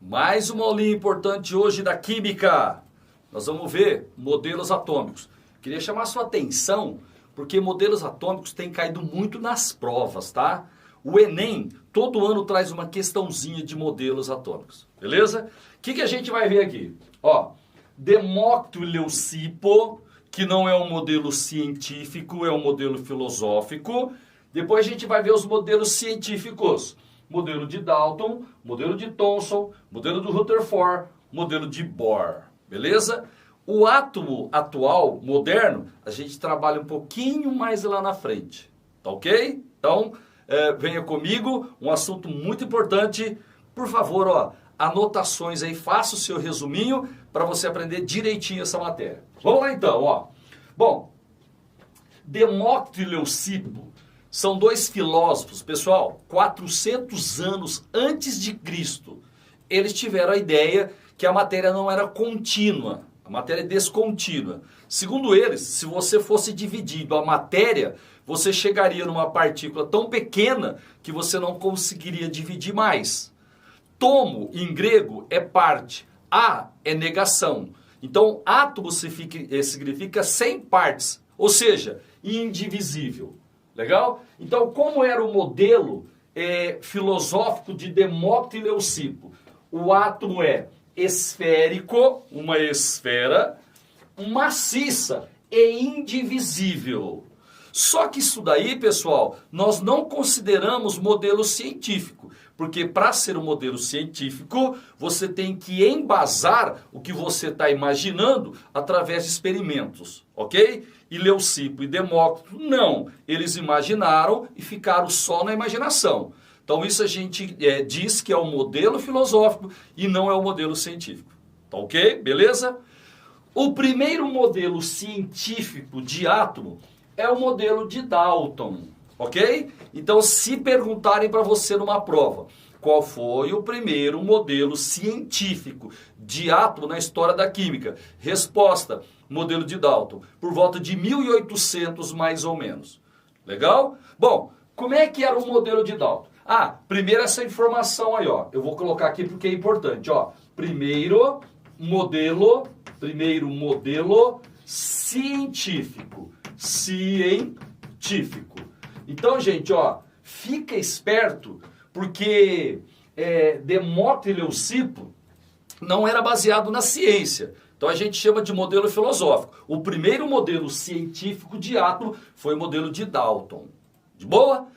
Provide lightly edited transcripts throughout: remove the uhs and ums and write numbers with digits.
Mais uma aulinha importante hoje da Química. Nós vamos ver modelos atômicos. Queria chamar sua atenção, porque modelos atômicos têm caído muito nas provas, tá? O Enem, todo ano, traz uma questãozinha de modelos atômicos, beleza? O que a gente vai ver aqui? Ó, Demócrito e Leucipo, que não é um modelo científico, é um modelo filosófico. Depois a gente vai ver os modelos científicos. Modelo de Dalton, modelo de Thomson, modelo do Rutherford, modelo de Bohr, beleza? O átomo atual, moderno, a gente trabalha um pouquinho mais lá na frente, tá ok? Então, venha comigo, um assunto muito importante. Por favor, ó, anotações aí, faça o seu resuminho para você aprender direitinho essa matéria. Vamos lá então, ó. Bom, Demócrito e Leucipo são dois filósofos, pessoal, 400 anos antes de Cristo. Eles tiveram a ideia que a matéria não era contínua, a matéria é descontínua. Segundo eles, se você fosse dividindo a matéria, você chegaria numa partícula tão pequena que você não conseguiria dividir mais. Tomo, em grego, é parte, a é negação. Então, átomo significa sem partes, ou seja, indivisível. Legal? Então, como era o modelo filosófico de Demócrito e Leucipo? O átomo é esférico, uma esfera, maciça e indivisível. Só que isso daí, pessoal, nós não consideramos modelo científico. Porque para ser um modelo científico, você tem que embasar o que você está imaginando através de experimentos, ok? E Leucipo e Demócrito, não. Eles imaginaram e ficaram só na imaginação. Então isso a gente diz que é um modelo filosófico e não é um modelo científico. Tá ok? Beleza? O primeiro modelo científico de átomo é o modelo de Dalton. Ok? Então, se perguntarem para você numa prova, qual foi o primeiro modelo científico de átomo na história da química? Resposta, modelo de Dalton, por volta de 1800 mais ou menos. Legal? Bom, como é que era o modelo de Dalton? Ah, primeiro essa informação aí, ó. Eu vou colocar aqui porque é importante, ó. Primeiro modelo científico. Então, gente, ó, fica esperto, porque Demócrito e Leucipo não era baseado na ciência. Então a gente chama de modelo filosófico. O primeiro modelo científico de átomo foi o modelo de Dalton. De boa?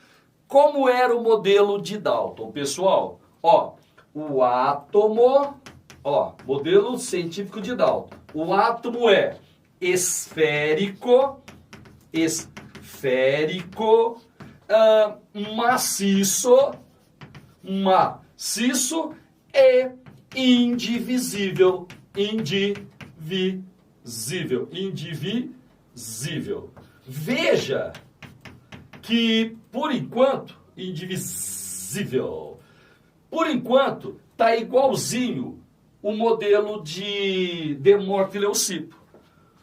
Como era o modelo de Dalton, pessoal? Ó, o átomo, ó, modelo científico de Dalton. O átomo é esférico, maciço e indivisível. Veja que, por enquanto, indivisível. Por enquanto, está igualzinho o modelo de Demócrito e Leucipo.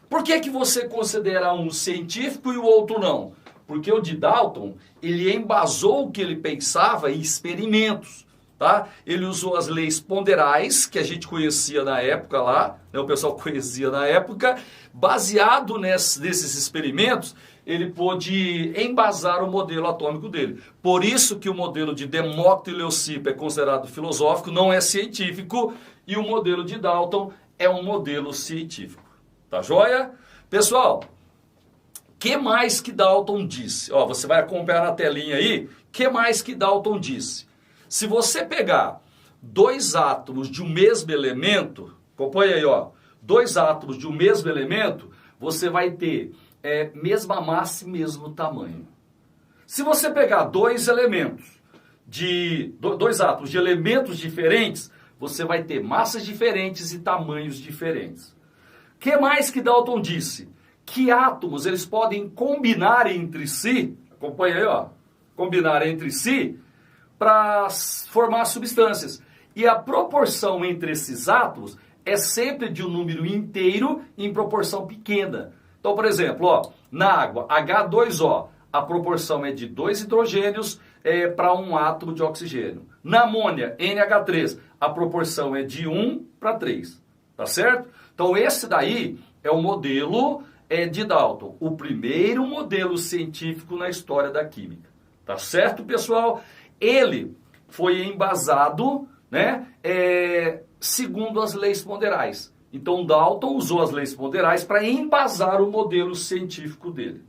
Por que você considera um científico e o outro não? Porque o de Dalton, ele embasou o que ele pensava em experimentos, tá? Ele usou as leis ponderais, que a gente conhecia na época lá, né? O pessoal conhecia na época. Baseado nesses experimentos, ele pôde embasar o modelo atômico dele. Por isso que o modelo de Demócrito e Leucipo é considerado filosófico, não é científico, e o modelo de Dalton é um modelo científico. Tá joia? Pessoal, que mais que Dalton disse? Ó, você vai acompanhar na telinha aí. Que mais que Dalton disse? Se você pegar dois átomos de um mesmo elemento, acompanha aí, ó. Dois átomos de um mesmo elemento, você vai ter mesma massa e mesmo tamanho. Se você pegar dois átomos de elementos diferentes, você vai ter massas diferentes e tamanhos diferentes. O que mais que Dalton disse? Que átomos eles podem combinar entre si, acompanha aí, ó, combinar entre si para formar substâncias. E a proporção entre esses átomos é sempre de um número inteiro em proporção pequena. Então, por exemplo, ó, na água, H2O, a proporção é de 2 hidrogênios para um átomo de oxigênio. Na amônia, NH3, a proporção é de 1 para 3, tá certo? Então esse daí é o modelo de Dalton, o primeiro modelo científico na história da química, tá certo, pessoal? Ele foi embasado, né, segundo as leis ponderais. Então Dalton usou as leis ponderais para embasar o modelo científico dele.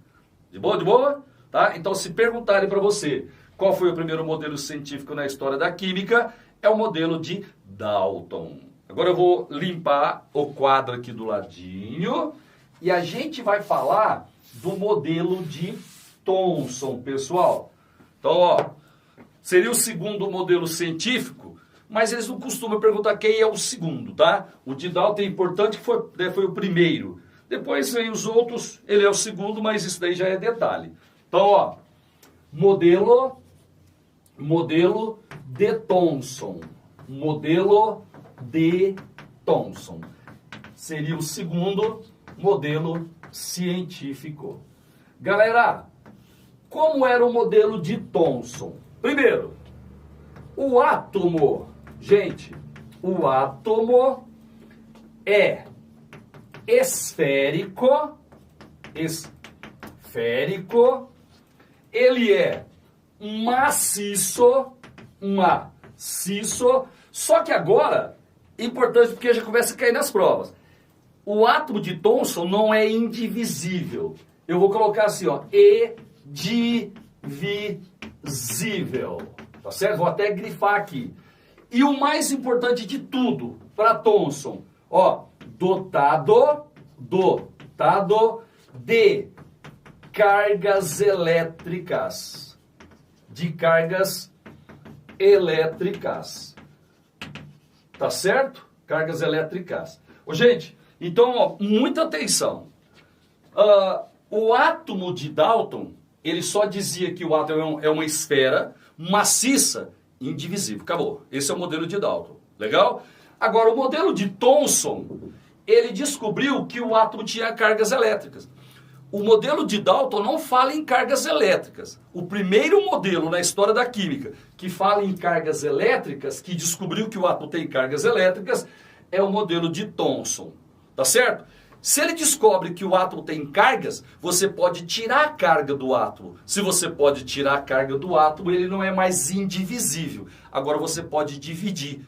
De boa, de boa? Tá? Então se perguntarem para você qual foi o primeiro modelo científico na história da química, é o modelo de Dalton. Agora eu vou limpar o quadro aqui do ladinho e a gente vai falar do modelo de Thomson, pessoal. Então, ó, seria o segundo modelo científico, mas eles não costumam perguntar quem é o segundo, tá? O de Dalton é importante que foi o primeiro. Depois vem os outros, ele é o segundo, mas isso daí já é detalhe. Então, ó, modelo de Thomson. Modelo de Thomson. Seria o segundo modelo científico. Galera, como era o modelo de Thomson? Primeiro, o átomo, gente, o átomo é esférico, ele é maciço, só que agora, importante porque já começa a cair nas provas, o átomo de Thomson não é indivisível. Eu vou colocar assim, ó, indivisível, tá certo? Vou até grifar aqui. E o mais importante de tudo, para Thomson, ó, dotado de cargas elétricas. Tá certo? Cargas elétricas. Ô, gente, então, ó, muita atenção. O átomo de Dalton, ele só dizia que o átomo é uma esfera maciça, indivisível. Acabou. Esse é o modelo de Dalton. Legal? Agora, o modelo de Thomson, ele descobriu que o átomo tinha cargas elétricas. O modelo de Dalton não fala em cargas elétricas. O primeiro modelo na história da química que fala em cargas elétricas, que descobriu que o átomo tem cargas elétricas, é o modelo de Thomson. Tá certo? Se ele descobre que o átomo tem cargas, você pode tirar a carga do átomo. Se você pode tirar a carga do átomo, ele não é mais indivisível. Agora você pode dividir,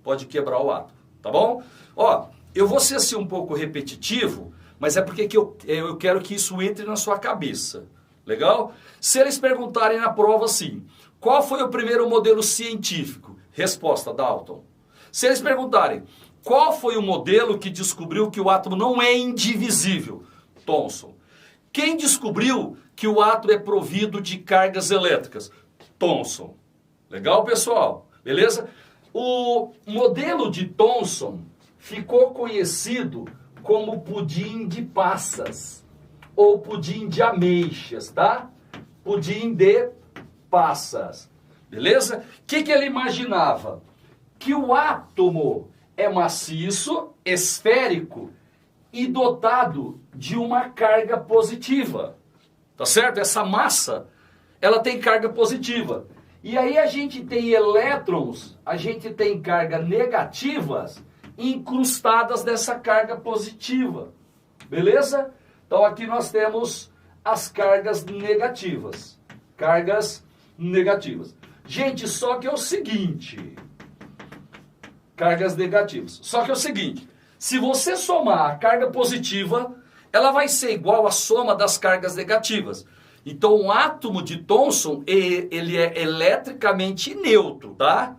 pode quebrar o átomo, tá bom? Ó, eu vou ser assim um pouco repetitivo, mas é porque eu quero que isso entre na sua cabeça, legal? Se eles perguntarem na prova assim, qual foi o primeiro modelo científico? Resposta, Dalton. Se eles perguntarem, qual foi o modelo que descobriu que o átomo não é indivisível? Thomson. Quem descobriu que o átomo é provido de cargas elétricas? Thomson. Legal, pessoal? Beleza? O modelo de Thomson ficou conhecido como pudim de passas ou pudim de ameixas, tá? Pudim de passas. Beleza? O que ele imaginava? Que o átomo é maciço, esférico e dotado de uma carga positiva. Tá certo? Essa massa, ela tem carga positiva. E aí a gente tem elétrons, a gente tem cargas negativas incrustadas nessa carga positiva. Beleza? Então aqui nós temos as cargas negativas. Cargas negativas. Gente, só que é o seguinte... Cargas negativas. Só que é o seguinte, se você somar a carga positiva, ela vai ser igual à soma das cargas negativas. Então, o átomo de Thomson, ele é eletricamente neutro, tá?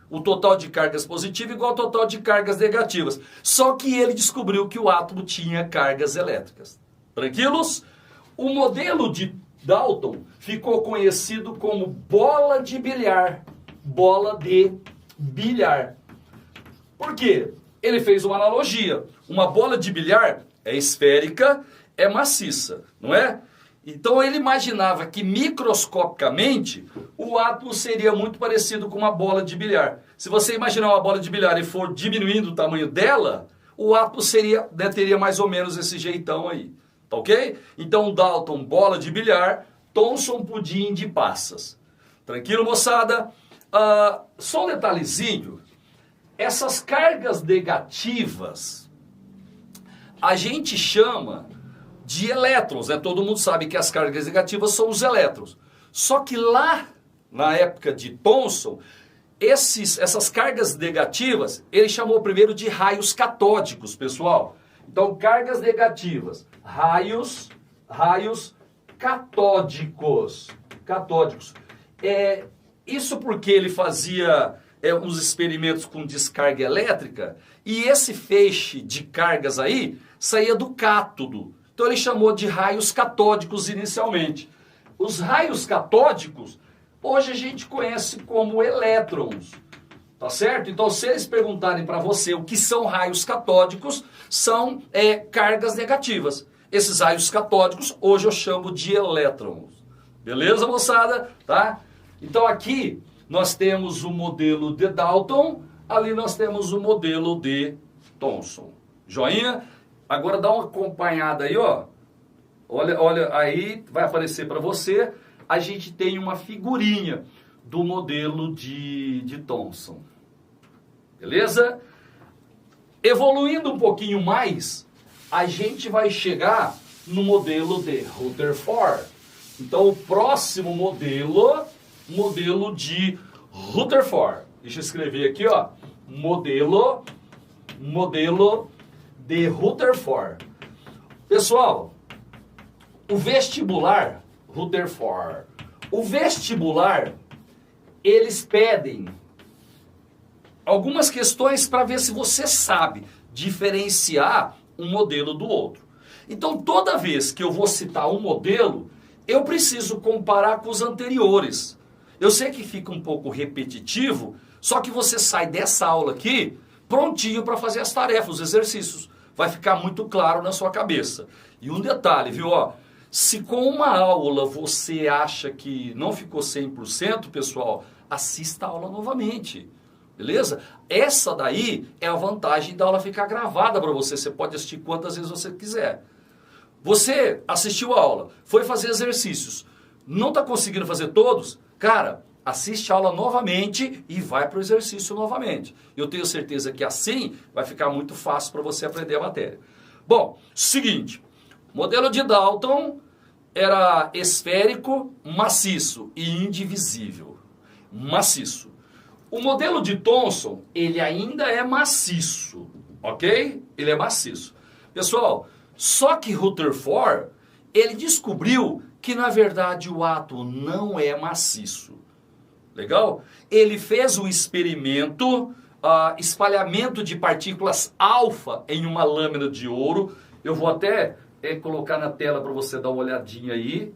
O total de cargas positivas é igual ao total de cargas negativas. Só que ele descobriu que o átomo tinha cargas elétricas. Tranquilos? O modelo de Dalton ficou conhecido como bola de bilhar. Bola de bilhar. Por quê? Ele fez uma analogia. Uma bola de bilhar é esférica, é maciça, não é? Então ele imaginava que microscopicamente o átomo seria muito parecido com uma bola de bilhar. Se você imaginar uma bola de bilhar e for diminuindo o tamanho dela, o átomo teria mais ou menos esse jeitão aí. Tá ok? Então Dalton, bola de bilhar, Thomson, pudim de passas. Tranquilo, moçada? Só um detalhezinho, essas cargas negativas a gente chama de elétrons, né? Todo mundo sabe que as cargas negativas são os elétrons. Só que lá, na época de Thomson, essas cargas negativas, ele chamou primeiro de raios catódicos, pessoal. Então, cargas negativas, raios catódicos. Isso porque ele fazia uns experimentos com descarga elétrica e esse feixe de cargas aí saía do cátodo. Então ele chamou de raios catódicos inicialmente. Os raios catódicos, hoje a gente conhece como elétrons, tá certo? Então se eles perguntarem para você o que são raios catódicos, são cargas negativas. Esses raios catódicos hoje eu chamo de elétrons. Beleza, moçada? Tá? Então aqui nós temos o modelo de Dalton, ali nós temos o modelo de Thomson. Joinha? Agora dá uma acompanhada aí, ó. Olha aí, vai aparecer para você. A gente tem uma figurinha do modelo de Thomson. Beleza? Evoluindo um pouquinho mais, a gente vai chegar no modelo de Rutherford. Então o próximo modelo de Rutherford. Deixa eu escrever aqui, ó. Modelo de Rutherford. Pessoal, o vestibular, Rutherford. O vestibular, eles pedem algumas questões para ver se você sabe diferenciar um modelo do outro. Então, toda vez que eu vou citar um modelo, eu preciso comparar com os anteriores. Eu sei que fica um pouco repetitivo, só que você sai dessa aula aqui prontinho para fazer as tarefas, os exercícios. Vai ficar muito claro na sua cabeça. E um detalhe, viu? Ó, se com uma aula você acha que não ficou 100%, pessoal, assista a aula novamente. Beleza? Essa daí é a vantagem da aula ficar gravada para você. Você pode assistir quantas vezes você quiser. Você assistiu a aula, foi fazer exercícios, não está conseguindo fazer todos? Cara, assiste a aula novamente e vai para o exercício novamente. Eu tenho certeza que assim vai ficar muito fácil para você aprender a matéria. Bom, seguinte, modelo de Dalton era esférico, maciço e indivisível. Maciço. O modelo de Thomson, ele ainda é maciço, ok? Ele é maciço. Pessoal, só que Rutherford, ele descobriu que na verdade o átomo não é maciço. Legal? Ele fez um experimento, espalhamento de partículas alfa em uma lâmina de ouro. Eu vou até colocar na tela para você dar uma olhadinha aí.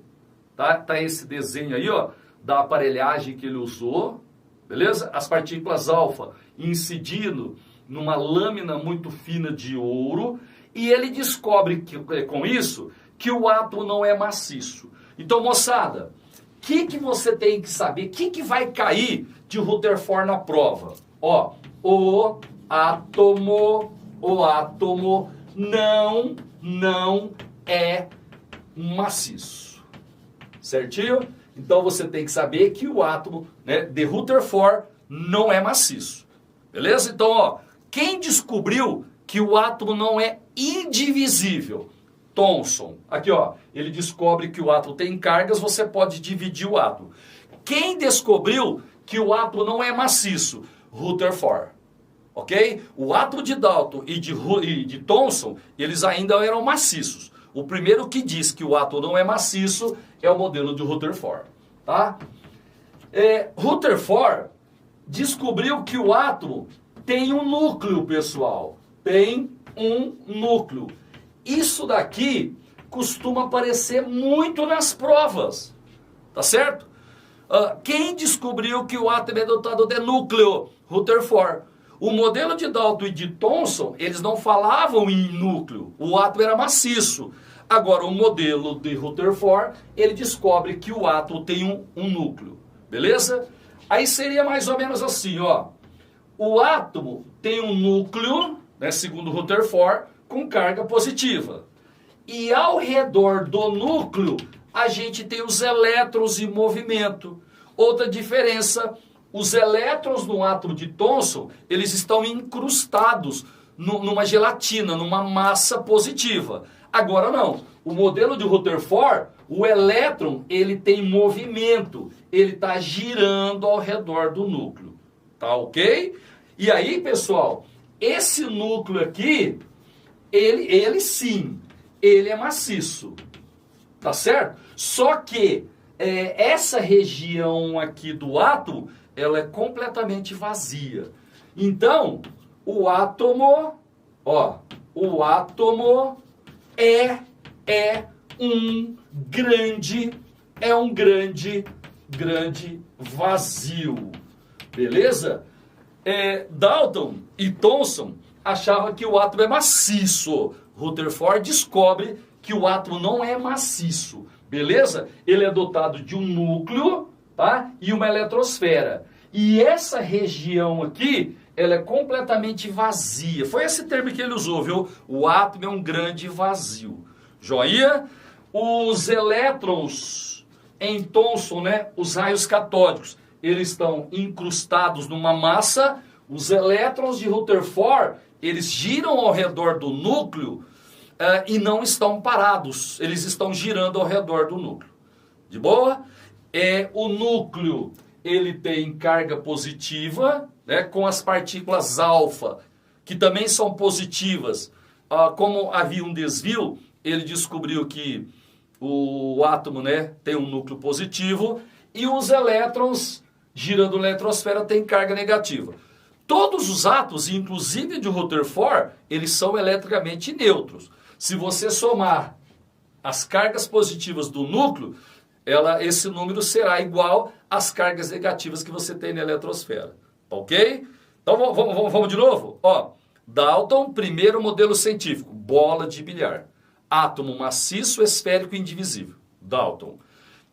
Tá esse desenho aí, ó, da aparelhagem que ele usou. Beleza? As partículas alfa incidindo numa lâmina muito fina de ouro. E ele descobre com isso que o átomo não é maciço. Então, moçada, o que você tem que saber? O que vai cair de Rutherford na prova? Ó, o átomo não é maciço. Certinho? Então você tem que saber que o átomo, né, de Rutherford não é maciço. Beleza? Então, ó, quem descobriu que o átomo não é indivisível? Thomson. Aqui, ó, ele descobre que o átomo tem cargas, você pode dividir o átomo. Quem descobriu que o átomo não é maciço? Rutherford. Ok? O átomo de Dalton e de Thomson, eles ainda eram maciços. O primeiro que diz que o átomo não é maciço é o modelo de Rutherford. Tá? Rutherford descobriu que o átomo tem um núcleo, pessoal. Tem um núcleo. Isso daqui costuma aparecer muito nas provas. Tá certo? Quem descobriu que o átomo é dotado de núcleo? Rutherford. O modelo de Dalton e de Thomson, eles não falavam em núcleo. O átomo era maciço. Agora, o modelo de Rutherford, ele descobre que o átomo tem um núcleo. Beleza? Aí seria mais ou menos assim, ó. O átomo tem um núcleo, né, segundo Rutherford, com carga positiva. E ao redor do núcleo, a gente tem os elétrons em movimento. Outra diferença, os elétrons no átomo de Thomson, eles estão incrustados numa gelatina, numa massa positiva. Agora não. O modelo de Rutherford, o elétron, ele tem movimento. Ele está girando ao redor do núcleo. Tá ok? E aí, pessoal, esse núcleo aqui, ele sim, ele é maciço. Tá certo? Só que essa região aqui do átomo, ela é completamente vazia. Então, o átomo é um grande vazio. Beleza? Dalton e Thomson achavam que o átomo é maciço. Rutherford descobre que o átomo não é maciço. Beleza? Ele é dotado de um núcleo, tá? E uma eletrosfera. E essa região aqui, ela é completamente vazia. Foi esse termo que ele usou, viu? O átomo é um grande vazio. Joia? Os elétrons em Thomson, né? Os raios catódicos, eles estão incrustados numa massa. Os elétrons de Rutherford, eles giram ao redor do núcleo e não estão parados. Eles estão girando ao redor do núcleo. De boa? O núcleo, ele tem carga positiva, né, com as partículas alfa, que também são positivas. Como havia um desvio, ele descobriu que o átomo, né, tem um núcleo positivo e os elétrons girando na eletrosfera têm carga negativa. Todos os átomos, inclusive de Rutherford, eles são eletricamente neutros. Se você somar as cargas positivas do núcleo, esse número será igual às cargas negativas que você tem na eletrosfera. Ok? Então vamos de novo? Dalton, primeiro modelo científico, bola de bilhar. Átomo maciço, esférico e indivisível. Dalton.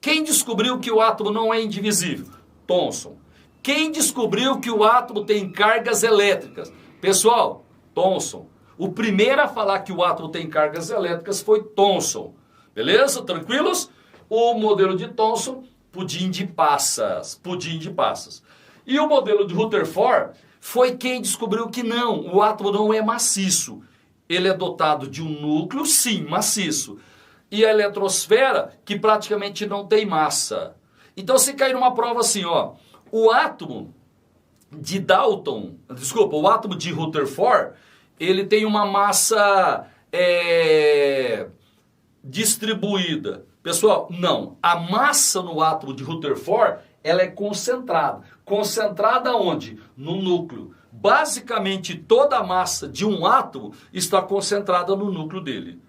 Quem descobriu que o átomo não é indivisível? Thomson. Quem descobriu que o átomo tem cargas elétricas? Pessoal, Thomson. O primeiro a falar que o átomo tem cargas elétricas foi Thomson. Beleza? Tranquilos? O modelo de Thomson, pudim de passas. Pudim de passas. E o modelo de Rutherford foi quem descobriu que não, o átomo não é maciço. Ele é dotado de um núcleo, sim, maciço. E a eletrosfera, que praticamente não tem massa. Então, se cair numa prova assim, o átomo de Dalton, o átomo de Rutherford, ele tem uma massa distribuída. Pessoal, não. A massa no átomo de Rutherford, ela é concentrada. Concentrada onde? No núcleo. Basicamente, toda a massa de um átomo está concentrada no núcleo dele.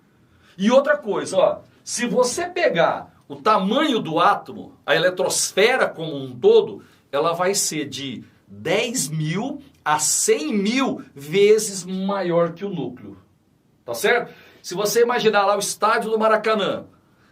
E outra coisa, se você pegar o tamanho do átomo, a eletrosfera como um todo, ela vai ser de 10.000 a 100.000 vezes maior que o núcleo. Tá certo? Se você imaginar lá o estádio do Maracanã,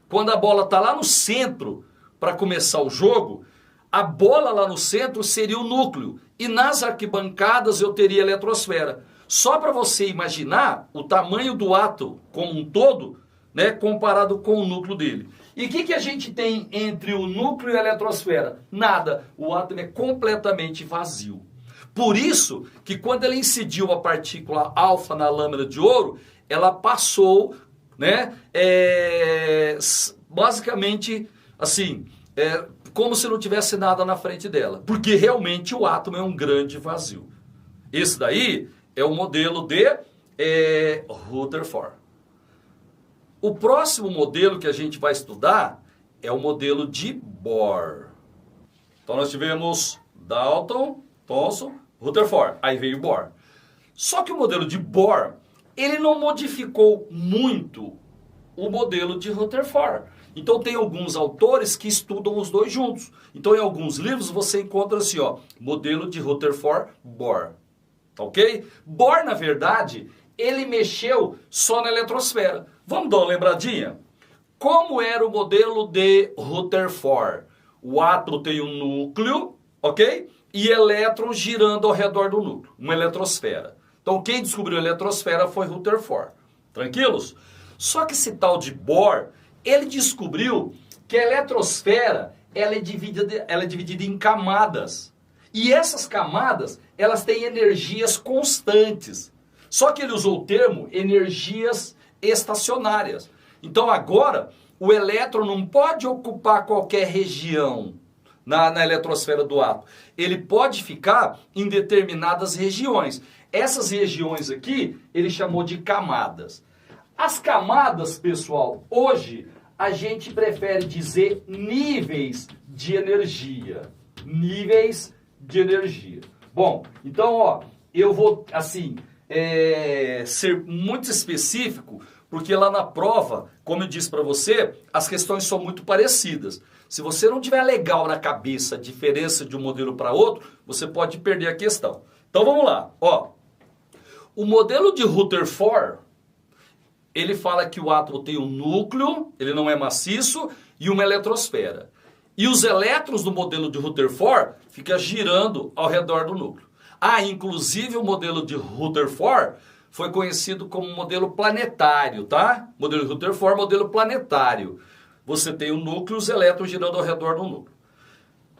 quando a bola está lá no centro para começar o jogo, a bola lá no centro seria o núcleo. E nas arquibancadas eu teria a eletrosfera. Só para você imaginar o tamanho do átomo como um todo, né, comparado com o núcleo dele. E o que a gente tem entre o núcleo e a eletrosfera? Nada. O átomo é completamente vazio. Por isso que quando ele incidiu a partícula alfa na lâmina de ouro, ela passou, né, basicamente assim, como se não tivesse nada na frente dela. Porque realmente o átomo é um grande vazio. Esse daí é o modelo de Rutherford. O próximo modelo que a gente vai estudar é o modelo de Bohr. Então nós tivemos Dalton, Thomson, Rutherford. Aí veio Bohr. Só que o modelo de Bohr, ele não modificou muito o modelo de Rutherford. Então tem alguns autores que estudam os dois juntos. Então em alguns livros você encontra assim, modelo de Rutherford, Bohr. Ok? Bohr, na verdade, ele mexeu só na eletrosfera. Vamos dar uma lembradinha? Como era o modelo de Rutherford? O átomo tem um núcleo, ok? E elétrons girando ao redor do núcleo, uma eletrosfera. Então quem descobriu a eletrosfera foi Rutherford. Tranquilos? Só que esse tal de Bohr, ele descobriu que a eletrosfera ela é dividida em camadas. E essas camadas, elas têm energias constantes. Só que ele usou o termo energias estacionárias. Então agora, o elétron não pode ocupar qualquer região na eletrosfera do átomo. Ele pode ficar em determinadas regiões. Essas regiões aqui, ele chamou de camadas. As camadas, pessoal, hoje a gente prefere dizer níveis de energia. Níveis de energia. Bom, então, ó, eu vou, assim, ser muito específico, porque lá na prova, como eu disse para você, as questões são muito parecidas. Se você não tiver legal na cabeça a diferença de um modelo para outro, você pode perder a questão. Então vamos lá, ó. O modelo de Rutherford, ele fala que o átomo tem um núcleo, ele não é maciço, e uma eletrosfera. E os elétrons do modelo de Rutherford ficam girando ao redor do núcleo. Ah, inclusive o modelo de Rutherford foi conhecido como modelo planetário, tá? Modelo de Rutherford, modelo planetário. Você tem o núcleo e os elétrons girando ao redor do núcleo.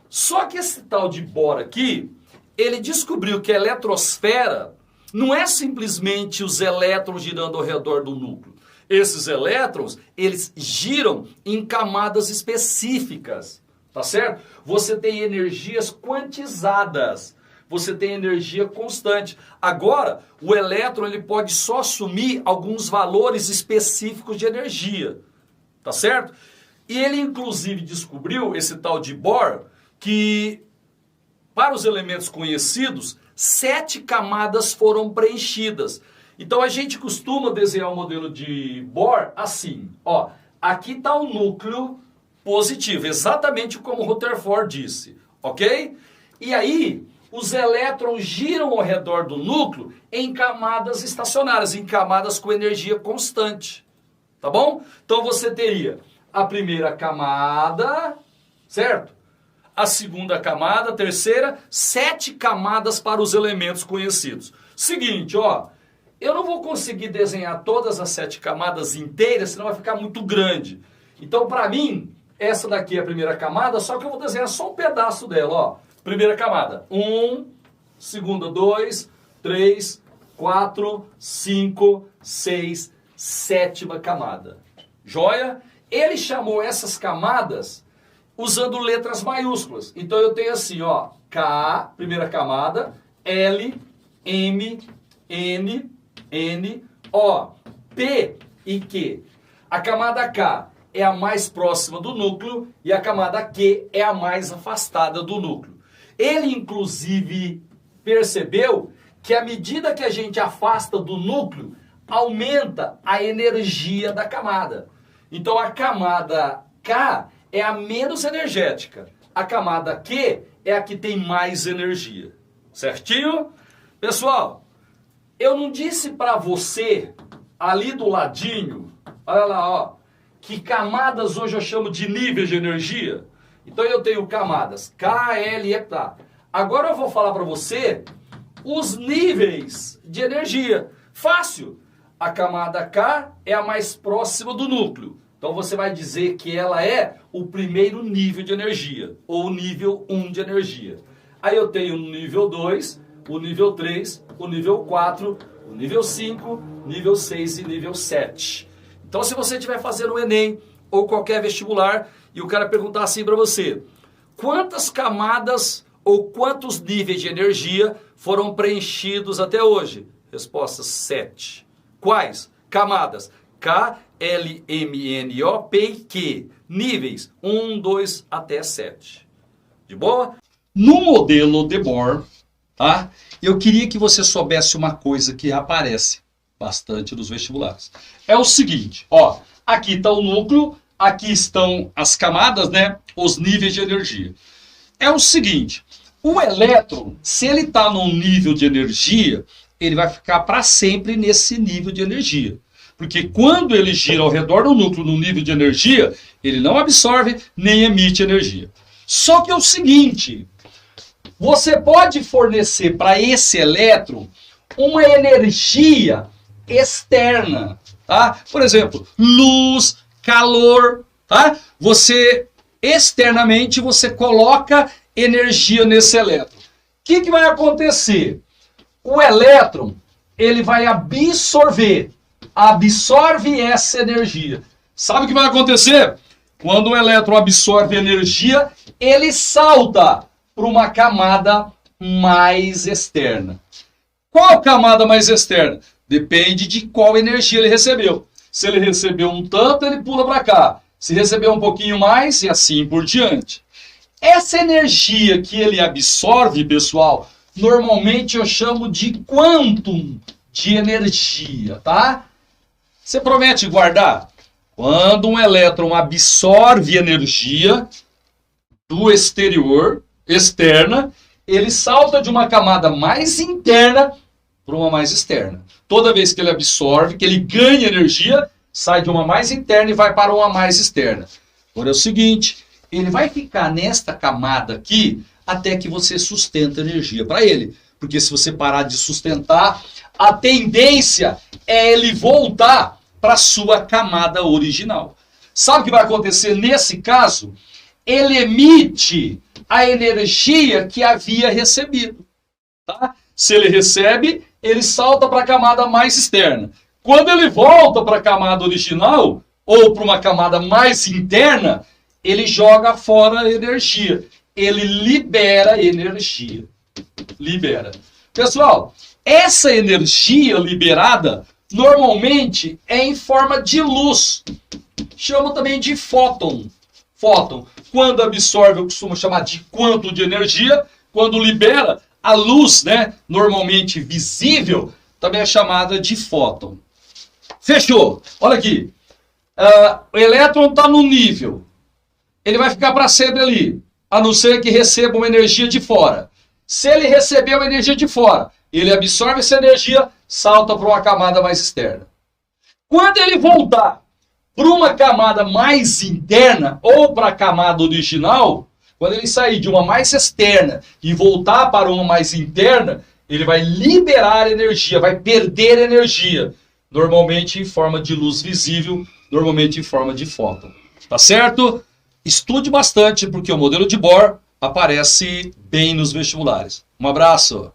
Só que esse tal de Bohr aqui, ele descobriu que a eletrosfera não é simplesmente os elétrons girando ao redor do núcleo. Esses elétrons, eles giram em camadas específicas, tá certo? Você tem energias quantizadas, você tem energia constante. Agora, o elétron ele pode só assumir alguns valores específicos de energia, tá certo? E ele inclusive descobriu, esse tal de Bohr, que para os elementos conhecidos, 7 camadas foram preenchidas. Então a gente costuma desenhar o modelo de Bohr assim, ó, aqui está o núcleo positivo, exatamente como Rutherford disse, ok? E aí, os elétrons giram ao redor do núcleo em camadas estacionárias, em camadas com energia constante, tá bom? Então você teria a primeira camada, certo? A segunda camada, a terceira, 7 camadas para os elementos conhecidos. Seguinte, ó, eu não vou conseguir desenhar todas as 7 camadas inteiras, senão vai ficar muito grande. Então, para mim, essa daqui é a primeira camada, só que eu vou desenhar só um pedaço dela, ó. Primeira camada, 1, segunda 2, 3, 4, 5, 6, sétima camada. Joia? Ele chamou essas camadas usando letras maiúsculas. Então eu tenho assim, ó, K, primeira camada, L, M, N, N, O, P e Q. A camada K é a mais próxima do núcleo e a camada Q é a mais afastada do núcleo. Ele, inclusive, percebeu que à medida que a gente afasta do núcleo, aumenta a energia da camada. Então a camada K é a menos energética. A camada Q é a que tem mais energia. Certinho? Pessoal, eu não disse para você, ali do ladinho, olha lá, ó, que camadas hoje eu chamo de níveis de energia? Então eu tenho camadas K, L e tá. Agora eu vou falar para você os níveis de energia. Fácil. A camada K é a mais próxima do núcleo. Então você vai dizer que ela é o primeiro nível de energia, ou o nível 1 de energia. Aí eu tenho o nível 2, o nível 3, o nível 4, o nível 5, nível 6 e nível 7. Então se você estiver fazendo o Enem ou qualquer vestibular e o cara perguntar assim para você, quantas camadas ou quantos níveis de energia foram preenchidos até hoje? Resposta: 7. Quais? Camadas K, L, M, N, O, P e Q. Níveis 1, 2 até 7. De boa? No modelo de Bohr, tá? Eu queria que você soubesse uma coisa que aparece bastante nos vestibulares. É o seguinte, ó, aqui está o núcleo, aqui estão as camadas, né? Os níveis de energia. É o seguinte, o elétron, se ele está num nível de energia, ele vai ficar para sempre nesse nível de energia. Porque quando ele gira ao redor do núcleo no nível de energia, ele não absorve nem emite energia. Só que é o seguinte, você pode fornecer para esse elétron uma energia externa, tá? Por exemplo, luz, calor, tá? Você externamente você coloca energia nesse elétron. que vai acontecer? O elétron, ele vai absorve essa energia. Sabe o que vai acontecer? Quando o elétron absorve energia, ele salta para uma camada mais externa. Qual camada mais externa? Depende de qual energia ele recebeu. Se ele recebeu um tanto, ele pula para cá. Se recebeu um pouquinho mais, e assim por diante. Essa energia que ele absorve, pessoal, normalmente eu chamo de quantum de energia, tá? Você promete guardar? Quando um elétron absorve energia do exterior, externa, ele salta de uma camada mais interna para uma mais externa. Toda vez que ele absorve, que ele ganha energia, sai de uma mais interna e vai para uma mais externa. Agora é o seguinte, ele vai ficar nesta camada aqui até que você sustenta energia para ele. Porque se você parar de sustentar, a tendência é ele voltar para a sua camada original. Sabe o que vai acontecer nesse caso? Ele emite a energia que havia recebido. Tá? Se ele recebe, ele salta para a camada mais externa. Quando ele volta para a camada original, ou para uma camada mais interna, ele joga fora a energia. Ele libera energia. Libera. Pessoal, essa energia liberada normalmente é em forma de luz. Chama também de fóton. Fóton. Quando absorve, eu costumo chamar de quanto de energia. Quando libera, a luz, né, normalmente visível, também é chamada de fóton. Fechou. Olha aqui. O elétron está no nível. Ele vai ficar para sempre ali, a não ser que receba uma energia de fora. Se ele receber uma energia de fora, ele absorve essa energia, salta para uma camada mais externa. Quando ele voltar para uma camada mais interna ou para a camada original, quando ele sair de uma mais externa e voltar para uma mais interna, ele vai liberar energia, vai perder energia. Normalmente em forma de luz visível, normalmente em forma de fóton. Tá certo? Estude bastante, porque o modelo de Bohr aparece bem nos vestibulares. Um abraço!